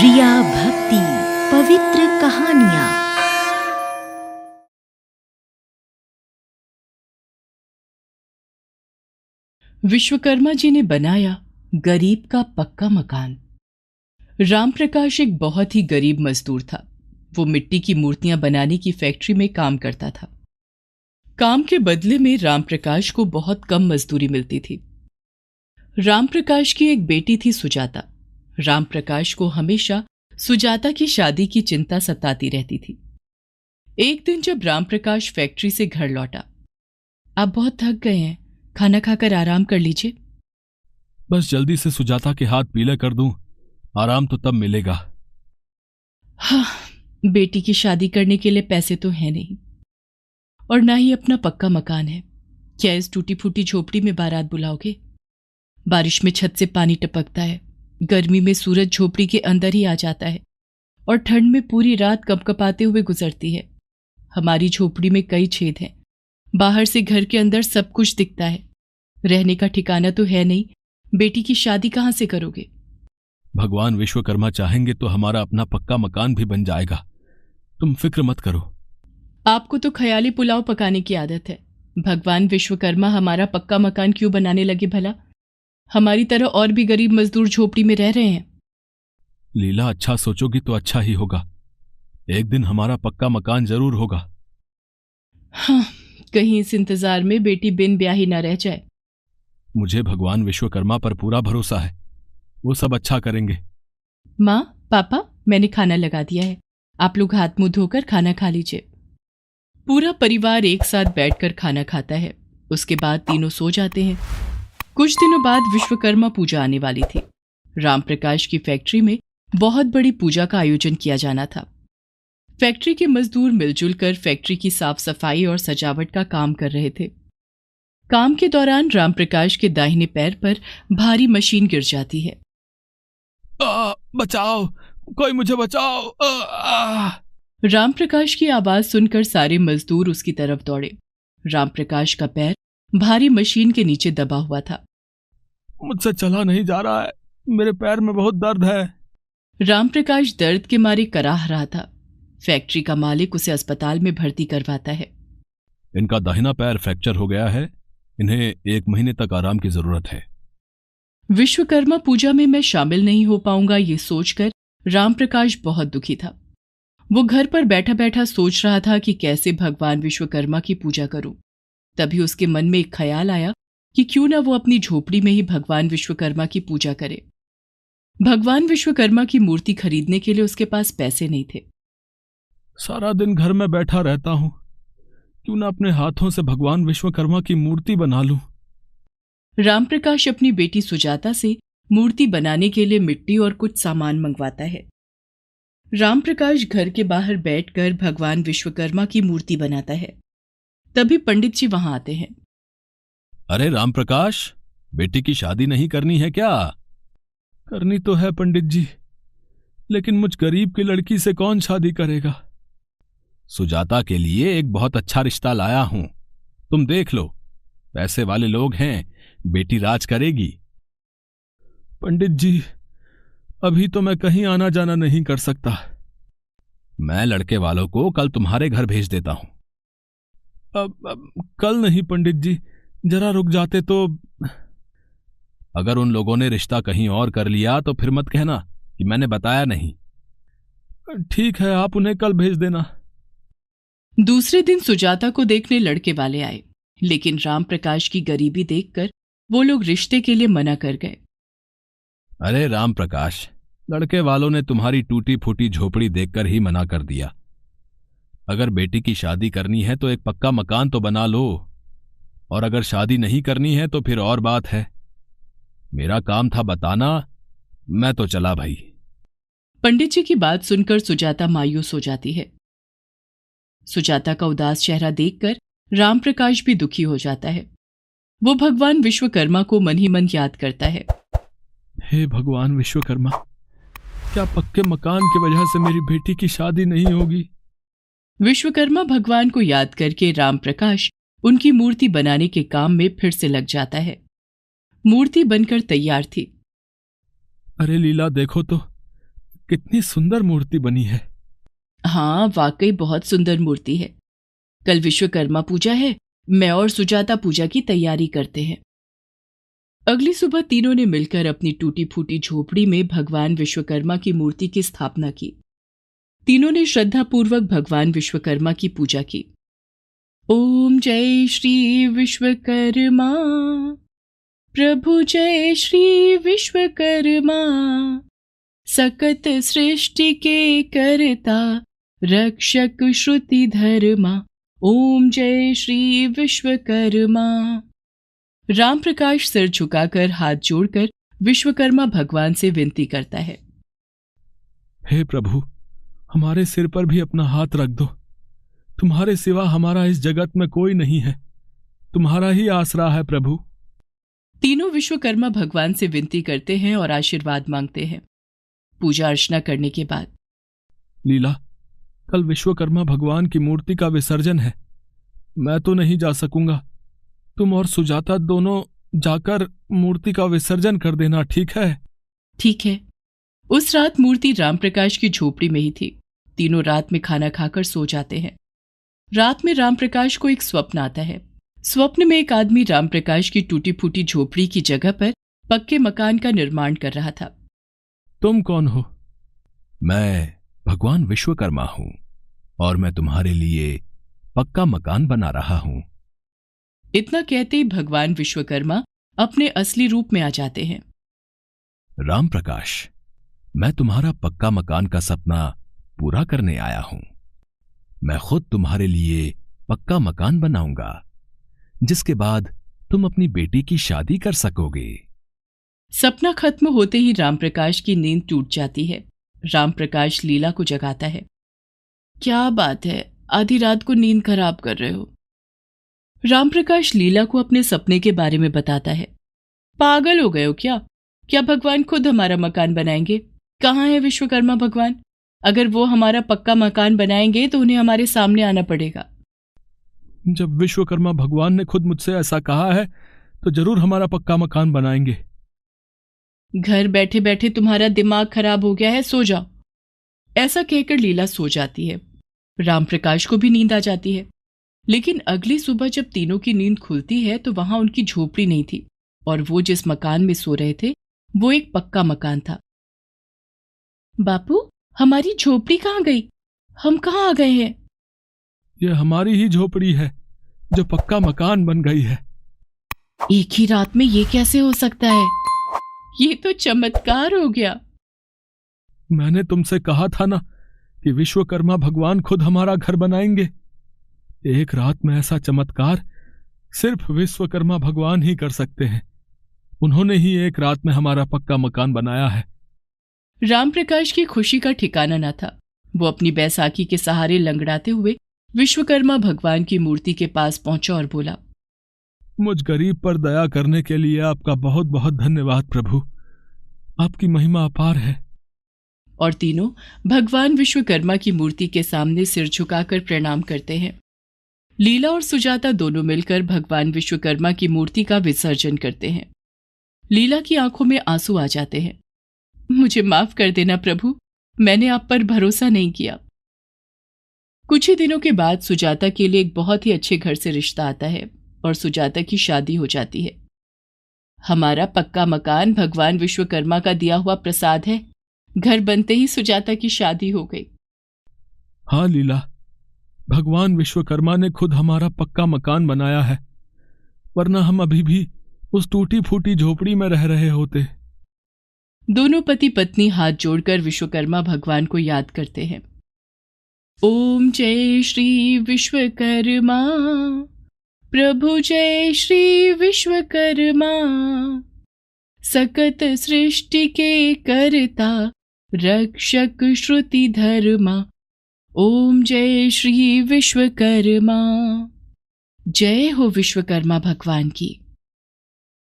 रिया भक्ति पवित्र कहानियां। विश्वकर्मा जी ने बनाया गरीब का पक्का मकान। राम प्रकाश एक बहुत ही गरीब मजदूर था। वो मिट्टी की मूर्तियां बनाने की फैक्ट्री में काम करता था। काम के बदले में राम प्रकाश को बहुत कम मजदूरी मिलती थी। राम प्रकाश की एक बेटी थी सुजाता। राम प्रकाश को हमेशा सुजाता की शादी की चिंता सताती रहती थी। एक दिन जब राम प्रकाश फैक्ट्री से घर लौटा, आप बहुत थक गए हैं, खाना खाकर आराम कर लीजिए। बस जल्दी से सुजाता के हाथ पीले कर दूं, आराम तो तब मिलेगा। हाँ, बेटी की शादी करने के लिए पैसे तो है नहीं और ना ही अपना पक्का मकान है। क्या इस टूटी फूटी झोपड़ी में बारात बुलाओगे? बारिश में छत से पानी टपकता है, गर्मी में सूरज झोपड़ी के अंदर ही आ जाता है और ठंड में पूरी रात कपकपाते हुए गुजरती है। हमारी झोपड़ी में कई छेद हैं, बाहर से घर के अंदर सब कुछ दिखता है। रहने का ठिकाना तो है नहीं, बेटी की शादी कहां से करोगे? भगवान विश्वकर्मा चाहेंगे तो हमारा अपना पक्का मकान भी बन जाएगा, तुम फिक्र मत करो। आपको तो ख्याली पुलाव पकाने की आदत है। भगवान विश्वकर्मा हमारा पक्का मकान क्यों बनाने लगे भला? हमारी तरह और भी गरीब मजदूर झोपड़ी में रह रहे हैं। लीला, अच्छा सोचोगी तो अच्छा ही होगा। एक दिन हमारा पक्का मकान जरूर होगा। हाँ, कहीं इस इंतजार में बेटी बिन ब्याही न रह जाए। मुझे भगवान विश्वकर्मा पर पूरा भरोसा है, वो सब अच्छा करेंगे। माँ, पापा, मैंने खाना लगा दिया है, आप लोग हाथ मुंह धोकर खाना खा लीजिए। पूरा परिवार एक साथ बैठकर खाना खाता है। उसके बाद तीनों सो जाते हैं। कुछ दिनों बाद विश्वकर्मा पूजा आने वाली थी। राम प्रकाश की फैक्ट्री में बहुत बड़ी पूजा का आयोजन किया जाना था। फैक्ट्री के मजदूर मिलजुल कर फैक्ट्री की साफ सफाई और सजावट का काम कर रहे थे। काम के दौरान राम प्रकाश के दाहिने पैर पर भारी मशीन गिर जाती है। बचाओ, कोई मुझे बचाओ। राम प्रकाश की आवाज सुनकर सारे मजदूर उसकी तरफ दौड़े। राम प्रकाश का पैर भारी मशीन के नीचे दबा हुआ था। मुझसे चला नहीं जा रहा है, मेरे पैर में बहुत दर्द है। राम प्रकाश दर्द के मारे कराह रहा था। फैक्ट्री का मालिक उसे अस्पताल में भर्ती करवाता है। इनका दाहिना पैर फ्रैक्चर हो गया है, इन्हें 1 महीने तक आराम की जरूरत है। विश्वकर्मा पूजा में मैं शामिल नहीं हो पाऊंगा, ये सोचकर राम प्रकाश बहुत दुखी था। वो घर पर बैठा बैठा सोच रहा था कि कैसे भगवान विश्वकर्मा की पूजा करूं। तभी उसके मन में एक ख्याल आया कि क्यों ना वो अपनी झोपड़ी में ही भगवान विश्वकर्मा की पूजा करे। भगवान विश्वकर्मा की मूर्ति खरीदने के लिए उसके पास पैसे नहीं थे। सारा दिन घर में बैठा रहता हूं, क्यों ना अपने हाथों से भगवान विश्वकर्मा की मूर्ति बना लूं। राम प्रकाश अपनी बेटी सुजाता से मूर्ति बनाने के लिए मिट्टी और कुछ सामान मंगवाता है। राम प्रकाश घर के बाहर बैठकर भगवान विश्वकर्मा की मूर्ति बनाता है। तभी पंडित जी वहां आते हैं। अरे राम प्रकाश, बेटी की शादी नहीं करनी है क्या? करनी तो है पंडित जी, लेकिन मुझ गरीब की लड़की से कौन शादी करेगा? सुजाता के लिए एक बहुत अच्छा रिश्ता लाया हूं, तुम देख लो। पैसे वाले लोग हैं, बेटी राज करेगी। पंडित जी, अभी तो मैं कहीं आना जाना नहीं कर सकता। मैं लड़के वालों को कल तुम्हारे घर भेज देता हूं। अब कल नहीं पंडित जी, जरा रुक जाते तो। अगर उन लोगों ने रिश्ता कहीं और कर लिया तो फिर मत कहना कि मैंने बताया नहीं। ठीक है, आप उन्हें कल भेज देना। दूसरे दिन सुजाता को देखने लड़के वाले आए, लेकिन राम प्रकाश की गरीबी देखकर वो लोग रिश्ते के लिए मना कर गए। अरे राम प्रकाश, लड़के वालों ने तुम्हारी टूटी फूटी झोपड़ी देखकर ही मना कर दिया। अगर बेटी की शादी करनी है तो एक पक्का मकान तो बना लो, और अगर शादी नहीं करनी है तो फिर और बात है। मेरा काम था बताना, मैं तो चला भाई। पंडित जी की बात सुनकर सुजाता मायूस हो जाती है। सुजाता का उदास चेहरा देखकर राम प्रकाश भी दुखी हो जाता है। वो भगवान विश्वकर्मा को मन ही मन याद करता है। हे भगवान विश्वकर्मा, क्या पक्के मकान की वजह से मेरी बेटी की शादी नहीं होगी? विश्वकर्मा भगवान को याद करके राम प्रकाश उनकी मूर्ति बनाने के काम में फिर से लग जाता है। मूर्ति बनकर तैयार थी। अरे लीला, देखो तो कितनी सुंदर मूर्ति बनी है। हाँ, वाकई बहुत सुंदर मूर्ति है। कल विश्वकर्मा पूजा है, मैं और सुजाता पूजा की तैयारी करते हैं। अगली सुबह तीनों ने मिलकर अपनी टूटी फूटी झोपड़ी में भगवान विश्वकर्मा की मूर्ति की स्थापना की। तीनों ने श्रद्धापूर्वक भगवान विश्वकर्मा की पूजा की। ओम जय श्री विश्वकर्मा, प्रभु जय श्री विश्वकर्मा, सकत सृष्टि के कर्ता, रक्षक श्रुति धर्मा। ओम जय श्री विश्वकर्मा। राम प्रकाश सिर झुकाकर हाथ जोड़कर विश्वकर्मा भगवान से विनती करता है। हे प्रभु, हमारे सिर पर भी अपना हाथ रख दो। तुम्हारे सिवा हमारा इस जगत में कोई नहीं है, तुम्हारा ही आसरा है प्रभु। तीनों विश्वकर्मा भगवान से विनती करते हैं और आशीर्वाद मांगते हैं। पूजा अर्चना करने के बाद, लीला, कल विश्वकर्मा भगवान की मूर्ति का विसर्जन है। मैं तो नहीं जा सकूंगा, तुम और सुजाता दोनों जाकर मूर्ति का विसर्जन कर देना, ठीक है? ठीक है। उस रात मूर्ति रामप्रकाश की झोपड़ी में ही थी। तीनों रात में खाना खाकर सो जाते हैं। रात में रामप्रकाश को एक स्वप्न आता है। स्वप्न में एक आदमी रामप्रकाश की टूटी फूटी झोपड़ी की जगह पर पक्के मकान का निर्माण कर रहा था। तुम कौन हो? मैं भगवान विश्वकर्मा हूं और मैं तुम्हारे लिए पक्का मकान बना रहा हूं। इतना कहते ही भगवान विश्वकर्मा अपने असली रूप में आ जाते हैं। रामप्रकाश, मैं तुम्हारा पक्का मकान का सपना पूरा करने आया हूं। मैं खुद तुम्हारे लिए पक्का मकान बनाऊंगा, जिसके बाद तुम अपनी बेटी की शादी कर सकोगे। सपना खत्म होते ही रामप्रकाश की नींद टूट जाती है। रामप्रकाश लीला को जगाता है। क्या बात है, आधी रात को नींद खराब कर रहे हो? रामप्रकाश लीला को अपने सपने के बारे में बताता है। पागल हो गए हो क्या? क्या भगवान खुद हमारा मकान बनाएंगे? कहाँ है विश्वकर्मा भगवान? अगर वो हमारा पक्का मकान बनाएंगे तो उन्हें हमारे सामने आना पड़ेगा। जब विश्वकर्मा भगवान ने खुद मुझसे ऐसा कहा है तो जरूर हमारा पक्का मकान बनाएंगे। घर बैठे बैठे तुम्हारा दिमाग खराब हो गया है, सो जाओ। ऐसा कहकर लीला सो जाती है। रामप्रकाश को भी नींद आ जाती है। लेकिन अगली सुबह जब तीनों की नींद खुलती है तो वहां उनकी झोपड़ी नहीं थी और वो जिस मकान में सो रहे थे वो एक पक्का मकान था। बापू, हमारी झोपड़ी कहाँ गई? हम कहाँ आ गए हैं? यह हमारी ही झोपड़ी है जो पक्का मकान बन गई है। एक ही रात में ये कैसे हो सकता है? ये तो चमत्कार हो गया। मैंने तुमसे कहा था ना कि विश्वकर्मा भगवान खुद हमारा घर बनाएंगे। एक रात में ऐसा चमत्कार सिर्फ विश्वकर्मा भगवान ही कर सकते हैं। उन्होंने ही एक रात में हमारा पक्का मकान बनाया है। रामप्रकाश की खुशी का ठिकाना न था। वो अपनी बैसाखी के सहारे लंगड़ाते हुए विश्वकर्मा भगवान की मूर्ति के पास पहुंचा और बोला, मुझ गरीब पर दया करने के लिए आपका बहुत बहुत धन्यवाद प्रभु। आपकी महिमा अपार है। और तीनों भगवान विश्वकर्मा की मूर्ति के सामने सिर झुकाकर प्रणाम करते हैं। लीला और सुजाता दोनों मिलकर भगवान विश्वकर्मा की मूर्ति का विसर्जन करते हैं। लीला की आंखों में आंसू आ जाते हैं। मुझे माफ कर देना प्रभु, मैंने आप पर भरोसा नहीं किया। कुछ ही दिनों के बाद सुजाता के लिए एक बहुत ही अच्छे घर से रिश्ता आता है और सुजाता की शादी हो जाती है। हमारा पक्का मकान भगवान विश्वकर्मा का दिया हुआ प्रसाद है। घर बनते ही सुजाता की शादी हो गई। हाँ लीला, भगवान विश्वकर्मा ने खुद हमारा पक्का मकान बनाया है, वरना हम अभी भी उस टूटी फूटी झोपड़ी में रह रहे होते। दोनों पति पत्नी हाथ जोड़कर विश्वकर्मा भगवान को याद करते हैं। ओम जय श्री विश्वकर्मा, प्रभु जय श्री विश्वकर्मा, सकत सृष्टि के कर्ता, रक्षक श्रुति धर्मा। ओम जय श्री विश्वकर्मा। जय हो विश्वकर्मा भगवान की।